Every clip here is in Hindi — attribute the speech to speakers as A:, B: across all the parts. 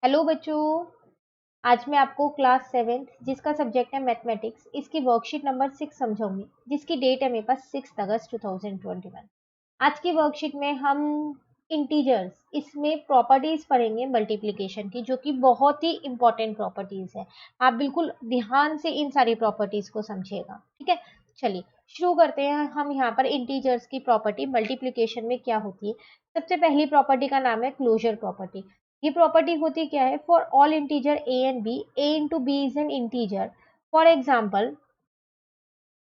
A: हेलो बच्चों। आज मैं आपको क्लास 7 जिसका सब्जेक्ट है मैथमेटिक्स इसकी वर्कशीट नंबर 6 समझाऊंगी, जिसकी डेट है मेरे पास 6 अगस्त 2021। आज की वर्कशीट में हम इंटीजर्स इसमें प्रॉपर्टीज पढ़ेंगे मल्टीप्लिकेशन की, जो कि बहुत ही इंपॉर्टेंट प्रॉपर्टीज है। आप बिल्कुल ध्यान से इन सारी प्रॉपर्टीज को समझिएगा, ठीक है। चलिए शुरू करते हैं। हम यहाँ पर इंटीजर्स की प्रॉपर्टी मल्टीप्लिकेशन में क्या होती है। सबसे पहली प्रॉपर्टी का नाम है क्लोजर प्रॉपर्टी। ये प्रॉपर्टी होती क्या है? For all integer a and b, a into B is an integer. For example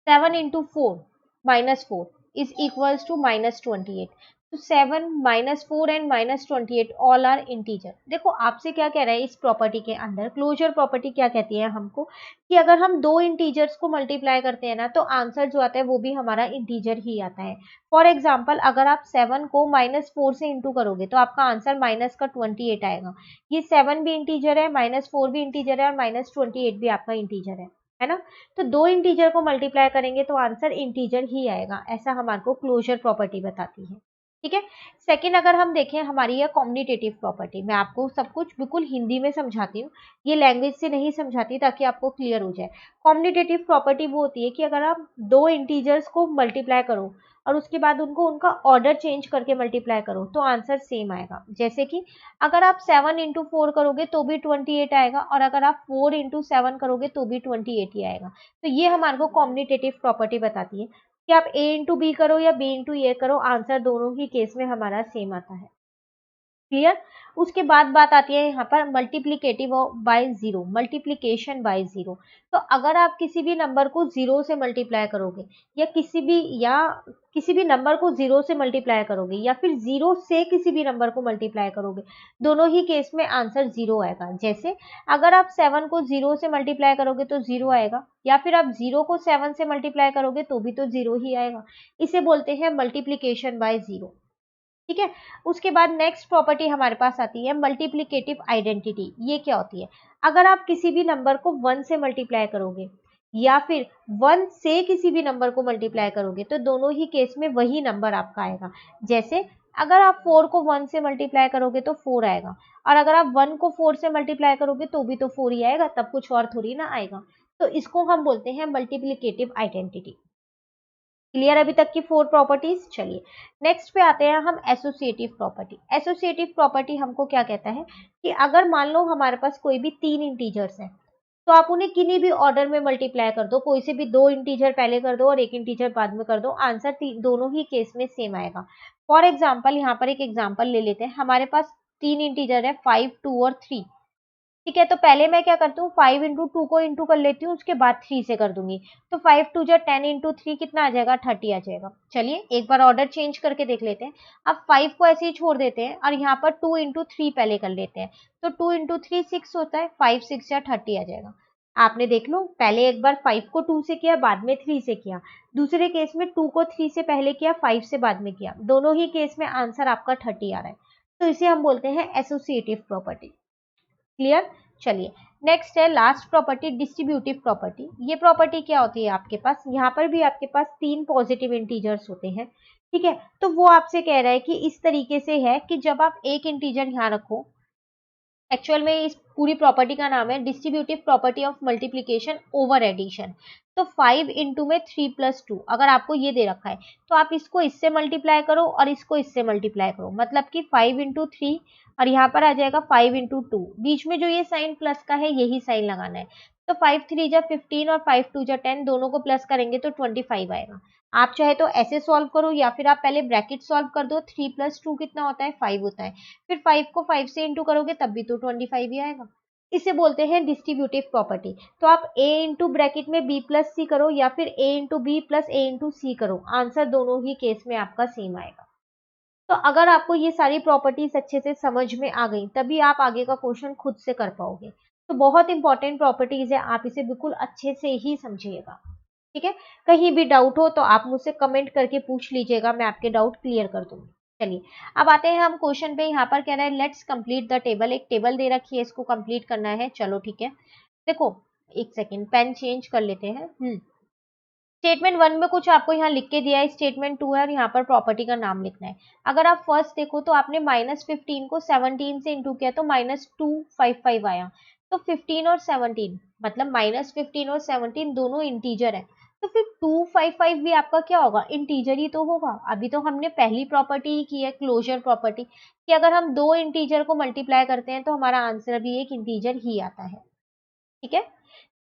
A: 7 into 4 -4 is equals to -28। तो 7 -4 एंड -28 ऑल आर इंटीजर। देखो आपसे क्या कह रहा है इस प्रॉपर्टी के अंदर, क्लोजर प्रॉपर्टी क्या कहती है हमको कि अगर हम दो इंटीजर्स को मल्टीप्लाई करते हैं ना, तो आंसर जो आता है वो भी हमारा इंटीजर ही आता है। फॉर एग्जाम्पल अगर आप 7 को -4 से इंटू करोगे तो आपका आंसर माइनस का 28 आएगा। ये 7 भी इंटीजर है, -4 भी इंटीजर है और -28 भी आपका इंटीजर है ना। तो दो इंटीजर को मल्टीप्लाई करेंगे तो आंसर इंटीजर ही आएगा, ऐसा हमारे को क्लोजर प्रॉपर्टी बताती है, ठीक है। सेकंड अगर हम देखें हमारी है कॉम्यूनिटेटिव प्रॉपर्टी। मैं आपको सब कुछ बिल्कुल हिंदी में समझाती हूँ, ये लैंग्वेज से नहीं समझाती, ताकि आपको क्लियर हो जाए। कॉम्यूनिटेटिव प्रॉपर्टी वो होती है कि अगर आप दो इंटीजर्स को मल्टीप्लाई करो और उसके बाद उनको उनका ऑर्डर चेंज करके मल्टीप्लाई करो तो आंसर सेम आएगा। जैसे कि अगर आप 7 इंटू 4 करोगे तो भी 28 आएगा, और अगर आप 4 इंटू 7 करोगे तो भी 28 ही आएगा। तो ये हमारे को कॉम्यूनिटेटिव प्रॉपर्टी बताती है कि आप a इंटू बी करो या b इंटू ए करो, आंसर दोनों ही केस में हमारा सेम आता है। क्लियर। उसके बाद बात आती है यहाँ पर multiplicative by zero, multiplication by zero. तो अगर आप किसी भी नंबर को जीरो से मल्टीप्लाई करोगे या किसी भी नंबर को जीरो से मल्टीप्लाई करोगे या फिर जीरो से किसी भी नंबर को मल्टीप्लाई करोगे, दोनों ही केस में आंसर जीरो आएगा। जैसे अगर आप 7 को जीरो से मल्टीप्लाई करोगे तो जीरो आएगा, या फिर आप जीरो को 7 से मल्टीप्लाई करोगे तो भी तो जीरो ही आएगा। इसे बोलते हैं मल्टीप्लीकेशन बाय जीरो, ठीक है। उसके बाद नेक्स्ट प्रॉपर्टी हमारे पास आती है मल्टीप्लिकेटिव आइडेंटिटी। ये क्या होती है? अगर आप किसी भी नंबर को 1 से मल्टीप्लाई करोगे या फिर 1 से किसी भी नंबर को मल्टीप्लाई करोगे तो दोनों ही केस में वही नंबर आपका आएगा। जैसे अगर आप 4 को 1 से मल्टीप्लाई करोगे तो 4 आएगा, और अगर आप 1 को 4 से मल्टीप्लाई करोगे तो भी तो 4 ही आएगा, तब कुछ और थोड़ी ना आएगा। तो इसको हम बोलते हैं मल्टीप्लिकेटिव आइडेंटिटी। क्लियर अभी तक की 4 प्रॉपर्टीज। चलिए नेक्स्ट पे आते हैं हम एसोसिएटिव प्रॉपर्टी। एसोसिएटिव प्रॉपर्टी हमको क्या कहता है कि अगर मान लो हमारे पास कोई भी 3 इंटीजर्स हैं, तो आप उन्हें किन्हीं भी ऑर्डर में मल्टीप्लाई कर दो, कोई से भी 2 इंटीजर पहले कर दो और 1 इंटीजर बाद में कर दो, आंसर दोनों ही केस में सेम आएगा। फॉर एग्जाम्पल यहाँ पर एक एग्जाम्पल ले लेते हैं। हमारे पास 3 इंटीजर है 5, 2 और 3, ठीक है। तो पहले मैं क्या करती हूँ, 5 इंटू 2 को इंटू कर लेती हूँ, उसके बाद 3 से कर दूंगी। तो 5 टू जो 10 इंटू 3 कितना आ जाएगा, 30 आ जाएगा। चलिए एक बार ऑर्डर चेंज करके देख लेते हैं। अब 5 को ऐसे ही छोड़ देते हैं और यहाँ पर 2 इंटू 3 पहले कर लेते हैं। तो 2 इंटू 3 6 होता है, 5 6 या 30 आ जाएगा। आपने देख लो, पहले एक बार 5 को 2 से किया, बाद में 3 से किया। दूसरे केस में 2 को 3 से पहले किया, 5 से बाद में किया। दोनों ही केस में आंसर आपका 30 आ रहा है। तो इसे हम बोलते हैं एसोसिएटिव प्रॉपर्टी। क्लियर। चलिए नेक्स्ट है लास्ट प्रॉपर्टी, डिस्ट्रीब्यूटिव प्रॉपर्टी। ये प्रॉपर्टी क्या होती है आपके पास, यहाँ पर भी आपके पास 3 पॉजिटिव इंटीजर्स होते हैं, ठीक है। तो वो आपसे कह रहा है कि इस तरीके से है कि जब आप एक इंटीजर यहाँ रखो, एक्चुअल में इस पूरी प्रॉपर्टी का नाम है distributive property of multiplication over addition. तो 5 इंटू में 3 प्लस 2, अगर आपको ये दे रखा है तो आप इसको इससे मल्टीप्लाई करो और इसको इससे मल्टीप्लाई करो, मतलब कि 5 इंटू 3 और यहाँ पर आ जाएगा 5 इंटू 2। बीच में जो ये साइन प्लस का है यही साइन लगाना है। तो 5 3 जा 15 और 5 2 जा 10, दोनों को प्लस करेंगे तो 25 आएगा। आप चाहे तो ऐसे सॉल्व करो या फिर आप पहले ब्रैकेट सॉल्व कर दो। 3 प्लस 2 कितना होता है, 5 होता है। फिर 5 को 5 से इंटू करोगे तब भी तो 25 ही आएगा। इसे बोलते हैं डिस्ट्रीब्यूटिव प्रॉपर्टी। तो आप a इंटू ब्रैकेट में b प्लस सी करो या फिर a into b plus a into c करो, आंसर दोनों ही केस में आपका सेम आएगा। तो अगर आपको ये सारी प्रॉपर्टीज अच्छे से समझ में आ गई, तभी आप आगे का क्वेश्चन खुद से कर पाओगे। तो बहुत इंपॉर्टेंट प्रॉपर्टीज है, आप इसे बिल्कुल अच्छे से ही समझिएगा, ठीक है। कहीं भी डाउट हो तो आप मुझसे कमेंट करके पूछ लीजिएगा, मैं आपके डाउट क्लियर कर दूंगी। चलिए अब आते हैं हम क्वेश्चन पे। यहाँ पर कह रहा है लेट्स कंप्लीट द टेबल। एक टेबल दे रखी है, इसको कंप्लीट करना है। चलो ठीक है, देखो एक सेकेंड पेन चेंज कर लेते हैं। स्टेटमेंट 1 में कुछ आपको यहाँ लिख के दिया है, स्टेटमेंट 2 है और यहाँ पर प्रॉपर्टी का नाम लिखना है। अगर आप फर्स्ट देखो तो आपने -15 को 17 से इंटू किया तो -255 आया। तो 15 और 17 मतलब -15 और 17 दोनों इंटीजर है, तो फिर 255 भी आपका क्या होगा, इंटीजर ही तो होगा। अभी तो हमने पहली प्रॉपर्टी ही की है, क्लोजर प्रॉपर्टी, कि अगर हम दो इंटीजर को मल्टीप्लाई करते हैं तो हमारा आंसर भी एक इंटीजर ही आता है। ठीक है,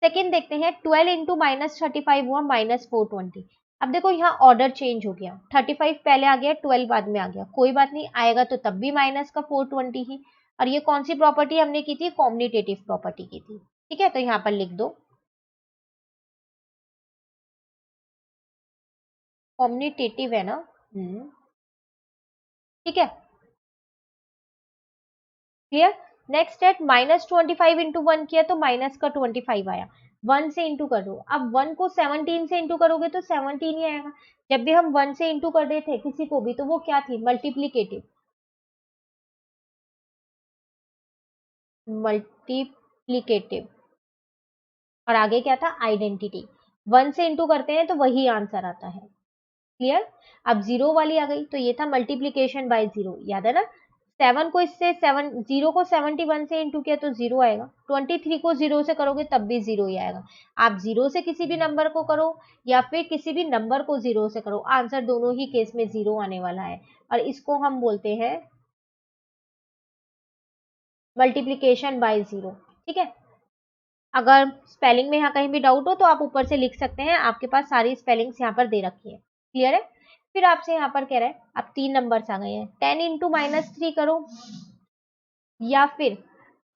A: सेकेंड देखते हैं, 12 इंटू -35 हुआ -420। अब देखो यहाँ ऑर्डर चेंज हो गया, 35 पहले आ गया, 12 बाद में आ गया, कोई बात नहीं, आएगा तो तब भी माइनस का 420 ही। और ये कौन सी प्रॉपर्टी हमने की थी, कॉम्यूटेटिव प्रॉपर्टी की थी। ठीक है, तो यहाँ पर लिख दो कॉम्यूटेटिव है ना। ठीक है, क्लियर। नेक्स्ट है -25 इंटू 1 किया तो माइनस का 25 आया, 1 से इंटू कर दो। अब 1 को 17 से इंटू करोगे तो 17 ही आएगा। जब भी हम 1 से इंटू कर रहे थे किसी को भी तो वो क्या थी, मल्टीप्लीकेटिव, मल्टीप्लीकेटिव। और आगे क्या था, आइडेंटिटी। 1 से इंटू करते हैं तो वही आंसर आता है। क्लियर। अब जीरो वाली आ गई, तो ये था मल्टीप्लीकेशन बाय जीरो, याद है ना। 7 को इससे 7, 0 को 71 से इंटू किया तो जीरो आएगा, 23 को 0 से करोगे तब भी जीरो ही आएगा। आप जीरो से किसी भी नंबर को करो या फिर किसी भी नंबर को जीरो से करो, आंसर दोनों ही केस में जीरो आने वाला है। और इसको हम बोलते हैं मल्टीप्लीकेशन बाय जीरो। ठीक है, अगर स्पेलिंग में यहाँ कहीं भी डाउट हो तो आप ऊपर से लिख सकते हैं, आपके पास सारी स्पेलिंग्स यहाँ पर दे रखी है। क्लियर है। फिर आपसे यहाँ पर कह रहा है, अब 3 नंबर्स आ गए हैं, 10 इंटू -3 करो या फिर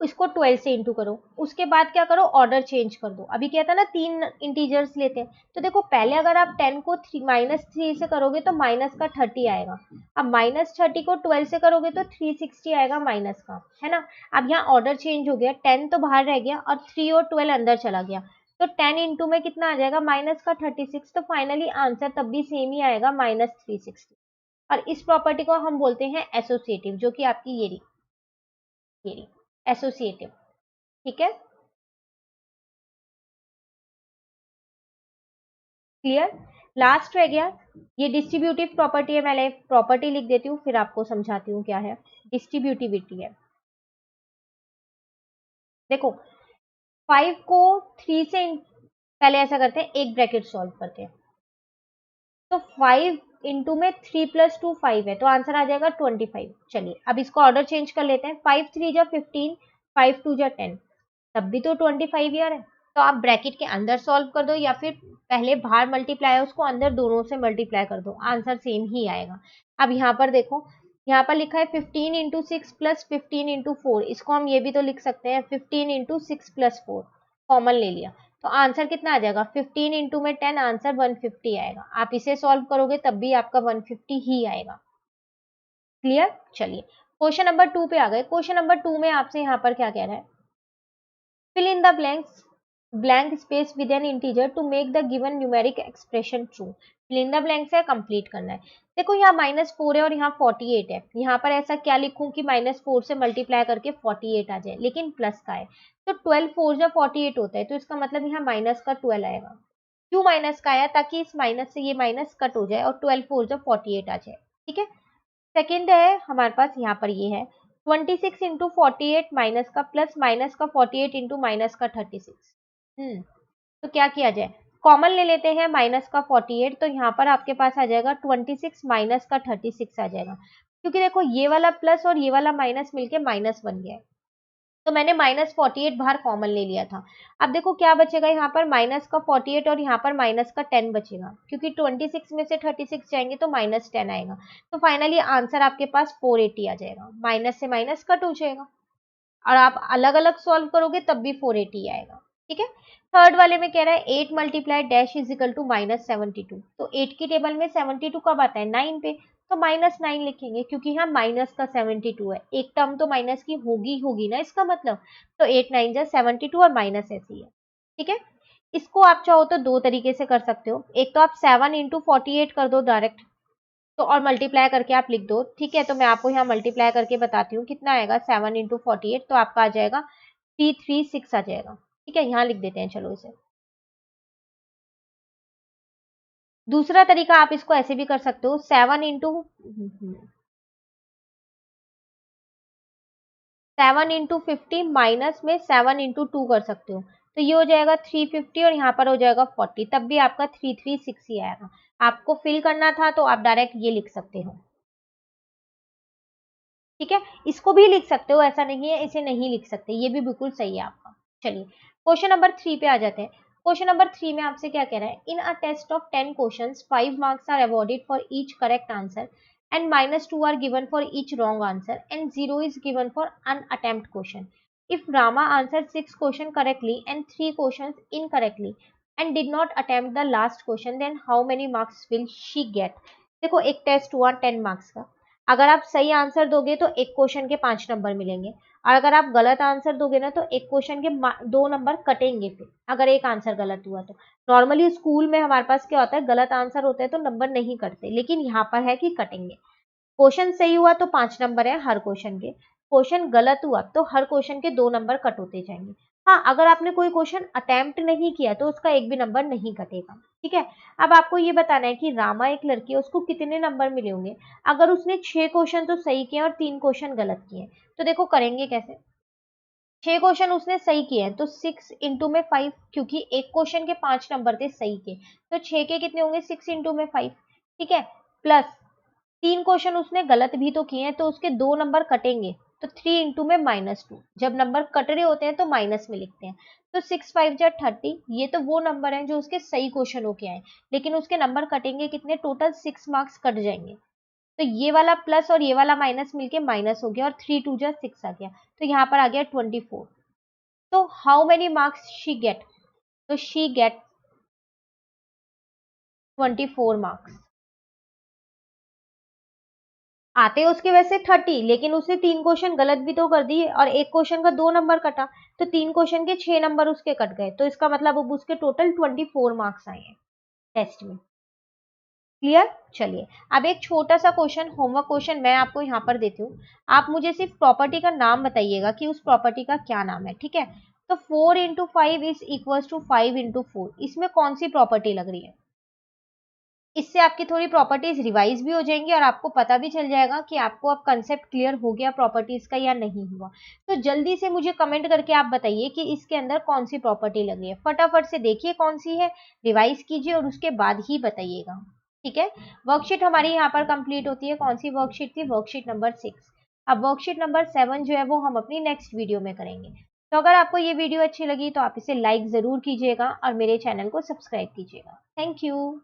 A: इसको 12 से इंटू करो। उसके बाद क्या करो, ऑर्डर चेंज कर दो। अभी क्या था ना, 3 इंटीजर्स लेते हैं, तो देखो पहले अगर आप 10 को -3 से करोगे तो माइनस का 30 आएगा। अब -30 को 12 से करोगे तो 360 आएगा माइनस का, है ना। अब यहाँ ऑर्डर चेंज हो गया, 10 तो बाहर रह गया और 3 और 12 अंदर चला गया, तो 10 इंटू में कितना आ जाएगा, माइनस का 36। तो फाइनली आंसर तब भी सेम ही आएगा, -360। और इस प्रॉपर्टी को हम बोलते हैं एसोसिएटिव, जो कि आपकी ये रही एसोसिएटिव। ठीक है, क्लियर। लास्ट रह गया, ये डिस्ट्रीब्यूटिव प्रॉपर्टी है, मैं प्रॉपर्टी लिख देती हूँ फिर आपको समझाती हूँ क्या है। डिस्ट्रीब्यूटिविटी है, देखो 5 को 3 से पहले ऐसा करते हैं, एक ब्रैकेट सॉल्व करते हैं। तो 5 इंटू में 3 + 2 5 है, तो आंसर आ जाएगा 25। चलिए अब इसको ऑर्डर चेंज कर लेते हैं, 5 3 जा 15, 5 2 जा 10, तब भी तो 25 यार है। तो आप ब्रैकेट के अंदर सॉल्व कर दो या फिर पहले बाहर मल्टीप्लाई है उसको अंदर दोनों से मल्टीप्लाई कर दो, आंसर सेम ही आएगा। अब यहाँ पर देखो, यहाँ पर लिखा है 15 इंटू 6 प्लस 15 इंटू 4, इसको हम ये भी तो लिख सकते हैं 15 इंटू 6 प्लस 4, कॉमन ले लिया तो आंसर कितना आ जाएगा, 15 इंटू में 10, आंसर 150 आएगा। आप इसे सॉल्व करोगे तब भी आपका 150 ही आएगा। क्लियर। चलिए क्वेश्चन नंबर 2 पे आ गए। क्वेश्चन नंबर 2 में आपसे यहाँ पर क्या कह रहा है, fill in the blank space with an integer to make the given numeric expression true। fill in the blanks है, कंप्लीट करना है। देखो यहाँ -4 है और यहाँ 48 है, यहाँ पर ऐसा क्या लिखूं कि -4 से मल्टीप्लाई करके 48 आ जाए, लेकिन प्लस का है। तो 12 4 जब 48 होता है तो इसका मतलब यहाँ माइनस का 12 आएगा। क्यों माइनस का आया, ताकि इस माइनस से ये माइनस कट हो जाए और 12 4 जब 48 आ जाए। ठीक है, सेकेंड है हमारे पास यहाँ पर ये है 26 इंटू 48 माइनस का प्लस माइनस का 48 इंटू माइनस का 36। तो क्या किया जाए, कॉमन ले लेते हैं माइनस का 48, तो यहाँ पर आपके पास आ जाएगा 26 माइनस का 36 आ जाएगा, क्योंकि देखो ये वाला प्लस और ये वाला माइनस मिलके माइनस बन गया है, तो मैंने -48 बाहर कॉमन ले लिया था। अब देखो क्या बचेगा, यहाँ पर माइनस का 48 और यहाँ पर माइनस का 10 बचेगा, क्योंकि 26 में से 36 जाएंगे तो -10 आएगा। तो फाइनली आंसर आपके पास 480 आ जाएगा, माइनस से माइनस कट हो जाएगा और आप अलग अलग सॉल्व करोगे तब भी 480 आएगा। ठीक है, थर्ड वाले में कह रहा है 8 multiply dash is equal to -72। तो 8 की टेबल में 72 कब आता है, 9 पे, तो -9 लिखेंगे, क्योंकि यहाँ माइनस का 72 है, एक टर्म तो माइनस की होगी होगी ना इसका मतलब, तो 8 9 जा 72 और माइनस ऐसी है। ठीक है, इसको आप चाहो तो दो तरीके से कर सकते हो, एक तो आप 7 इंटू 48 कर दो डायरेक्ट, तो और मल्टीप्लाई करके आप लिख दो। ठीक है, तो मैं आपको यहाँ मल्टीप्लाई करके बताती हूँ कितना आएगा, 7 इंटू 48, तो आपका आ जाएगा 336 आ जाएगा। ठीक है, यहाँ लिख देते हैं चलो इसे। दूसरा तरीका आप इसको ऐसे भी कर सकते हो, 7 इंटू 50 माइनस में 7 इंटू 2 कर सकते हो, तो ये हो जाएगा 350 और यहाँ पर हो जाएगा 40, तब भी आपका 336 ही आएगा। आपको फिल करना था तो आप डायरेक्ट ये लिख सकते हो, ठीक है। इसको भी लिख सकते हो, ऐसा नहीं है इसे नहीं लिख सकते, ये भी बिल्कुल सही है आपका। चलिए क्वेश्चन नंबर 3 पे आ जाते हैं। क्वेश्चन नंबर 3 में आपसे क्या कह रहा है, in a test of 10 questions 5 marks are awarded for each correct answer and -2 are given for each wrong answer and 0 is given for unattempt question. If Rama answered 6 questions correctly and 3 questions incorrectly and did not attempt the last question, then how many marks will she get? देखो एक टेस्ट हुआ 10 मार्क्स का, अगर आप सही आंसर दोगे तो एक क्वेश्चन के 5 नंबर मिलेंगे, और अगर आप गलत आंसर दोगे ना तो एक क्वेश्चन के 2 नंबर कटेंगे, फिर अगर एक आंसर गलत हुआ तो। नॉर्मली स्कूल में हमारे पास क्या होता है, गलत आंसर होता है तो नंबर नहीं कटते, लेकिन यहाँ पर है कि कटेंगे। क्वेश्चन सही हुआ तो 5 नंबर है हर क्वेश्चन के, क्वेश्चन गलत हुआ तो हर क्वेश्चन के 2 नंबर कट होते जाएंगे। हाँ, अगर आपने कोई क्वेश्चन अटेम्प्ट नहीं किया तो उसका एक भी नंबर नहीं कटेगा, ठीक है। अब आपको ये बताना है कि रामा एक लड़की है, उसको कितने नंबर मिले होंगे अगर उसने 6 क्वेश्चन तो सही किए और 3 क्वेश्चन गलत किए। तो देखो करेंगे कैसे, 6 क्वेश्चन उसने सही किए हैं तो 6 इंटू में 5, क्योंकि एक क्वेश्चन के 5 नंबर थे सही के, तो 6 के कितने होंगे, 6 इंटू में 5, ठीक है। प्लस 3 क्वेश्चन उसने गलत भी तो किए हैं तो उसके 2 नंबर कटेंगे, तो 3 इंटू में -2, जब नंबर कट रहे होते हैं तो माइनस में लिखते हैं। तो 6 5 जा 30, ये तो वो नंबर हैं जो उसके सही क्वेश्चन होके आए, लेकिन उसके नंबर कटेंगे कितने, टोटल 6 मार्क्स कट जाएंगे। तो ये वाला प्लस और ये वाला माइनस मिलके माइनस हो गया और 3 2 जा 6 आ गया, तो यहाँ पर आ गया 24। तो how many marks she get, तो शी गेट 24 मार्क्स। आते उसके वैसे 30, लेकिन उसने 3 क्वेश्चन गलत भी तो कर दिए और एक क्वेश्चन का 2 नंबर कटा, तो 3 क्वेश्चन के 6 नंबर उसके कट गए, तो इसका मतलब अब उसके टोटल 24 मार्क्स आए हैं टेस्ट में। क्लियर। चलिए अब एक छोटा सा क्वेश्चन, होमवर्क क्वेश्चन मैं आपको यहाँ पर देती हूँ, आप मुझे सिर्फ प्रॉपर्टी का नाम बताइएगा कि उस प्रॉपर्टी का क्या नाम है, ठीक है। तो 4 into 5 is equal to 5 into 4, इसमें कौन सी प्रॉपर्टी लग रही है। इससे आपकी थोड़ी प्रॉपर्टीज रिवाइज भी हो जाएंगी और आपको पता भी चल जाएगा कि आपको अब कंसेप्ट क्लियर हो गया प्रॉपर्टीज का या नहीं हुआ। तो जल्दी से मुझे कमेंट करके आप बताइए कि इसके अंदर कौन सी प्रॉपर्टी लग रही है, फटाफट से देखिए कौन सी है, रिवाइज कीजिए और उसके बाद ही बताइएगा, ठीक है। वर्कशीट हमारी यहाँ पर कंप्लीट होती है, कौन सी वर्कशीट थी, वर्कशीट नंबर 6। अब वर्कशीट नंबर 7 जो है वो हम अपनी नेक्स्ट वीडियो में करेंगे। तो अगर आपको ये वीडियो अच्छी लगी तो आप इसे लाइक जरूर कीजिएगा और मेरे चैनल को सब्सक्राइब कीजिएगा। Thank you.